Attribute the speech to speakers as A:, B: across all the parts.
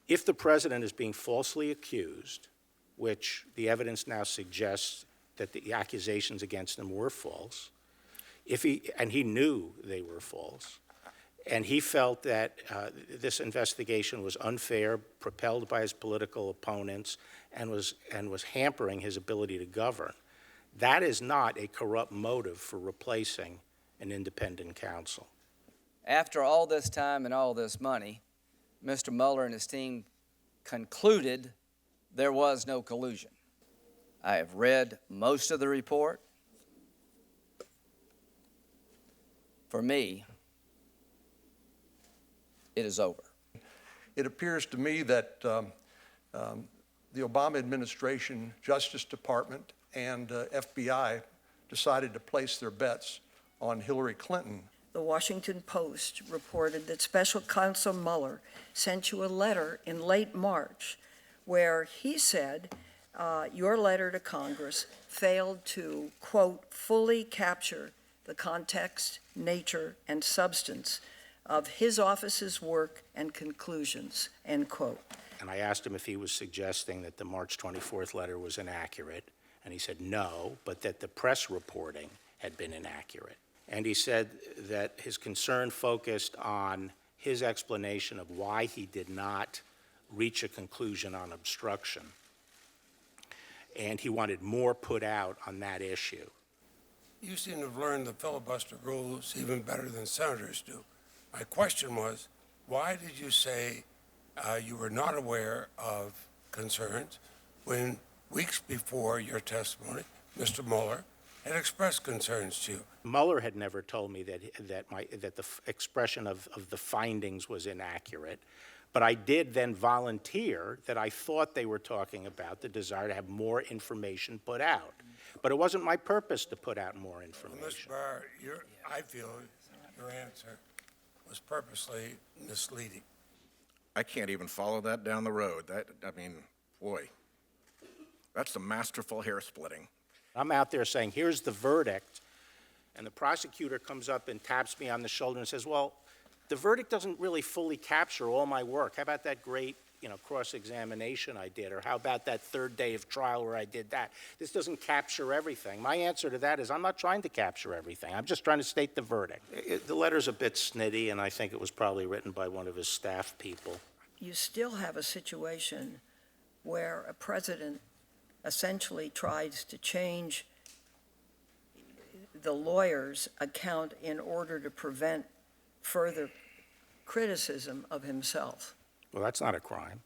A: If the president is being falsely accused, which the evidence now suggests that the accusations against him were false, and he knew they were false, and he felt that this investigation was unfair, propelled by his political opponents, and was hampering his ability to govern, that is not a corrupt motive for replacing an independent counsel.
B: After all this time and all this money, Mr. Mueller and his team concluded there was no collusion. I have read most of the report. For me, it is over.
C: It appears to me that the Obama administration, Justice Department, and FBI decided to place their bets on Hillary Clinton.
D: The Washington Post reported that Special Counsel Mueller sent you a letter in late March where he said your letter to Congress failed to, quote, fully capture the context, nature, and substance of his office's work and conclusions, end quote.
A: And I asked him if he was suggesting that the March 24th letter was inaccurate, and he said no, but that the press reporting had been inaccurate. And he said that his concern focused on his explanation of why he did not reach a conclusion on obstruction. And he wanted more put out on that issue.
E: You seem to have learned the filibuster rules even better than senators do. My question was, why did you say you were not aware of concerns when weeks before your testimony, Mr. Mueller had expressed concerns to you?
A: Mueller had never told me that the expression of the findings was inaccurate, but I did then volunteer that I thought they were talking about the desire to have more information put out. But it wasn't my purpose to put out more information.
E: Well, Mr. Barr, I feel your answer was purposely misleading.
F: I can't even follow that down the road. Boy, that's some masterful hair splitting.
A: I'm out there saying, here's the verdict, and the prosecutor comes up and taps me on the shoulder and says, well, the verdict doesn't really fully capture all my work. How about that great, cross-examination I did, or how about that third day of trial where I did that? This doesn't capture everything. My answer to that is I'm not trying to capture everything. I'm just trying to state the verdict. The letter's a bit snitty, and I think it was probably written by one of his staff people.
D: You still have a situation where a president essentially tries to change the lawyer's account in order to prevent further criticism of himself.
A: Well, that's not a crime.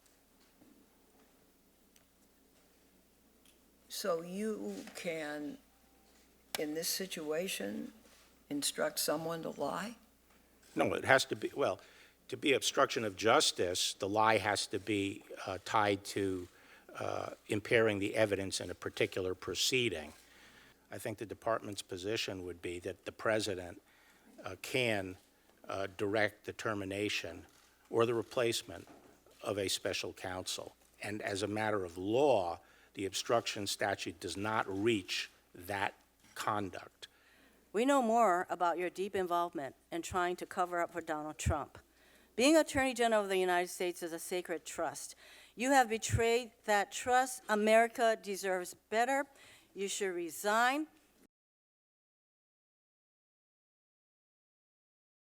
D: So you can, in this situation, instruct someone to lie?
A: No, it has to be, well, to be obstruction of justice, the lie has to be tied to impairing the evidence in a particular proceeding. I think the department's position would be that the president can direct the termination or the replacement of a special counsel. And as a matter of law, the obstruction statute does not reach that conduct.
G: We know more about your deep involvement in trying to cover up for Donald Trump. Being Attorney General of the United States is a sacred trust. You have betrayed that trust. America deserves better. You should resign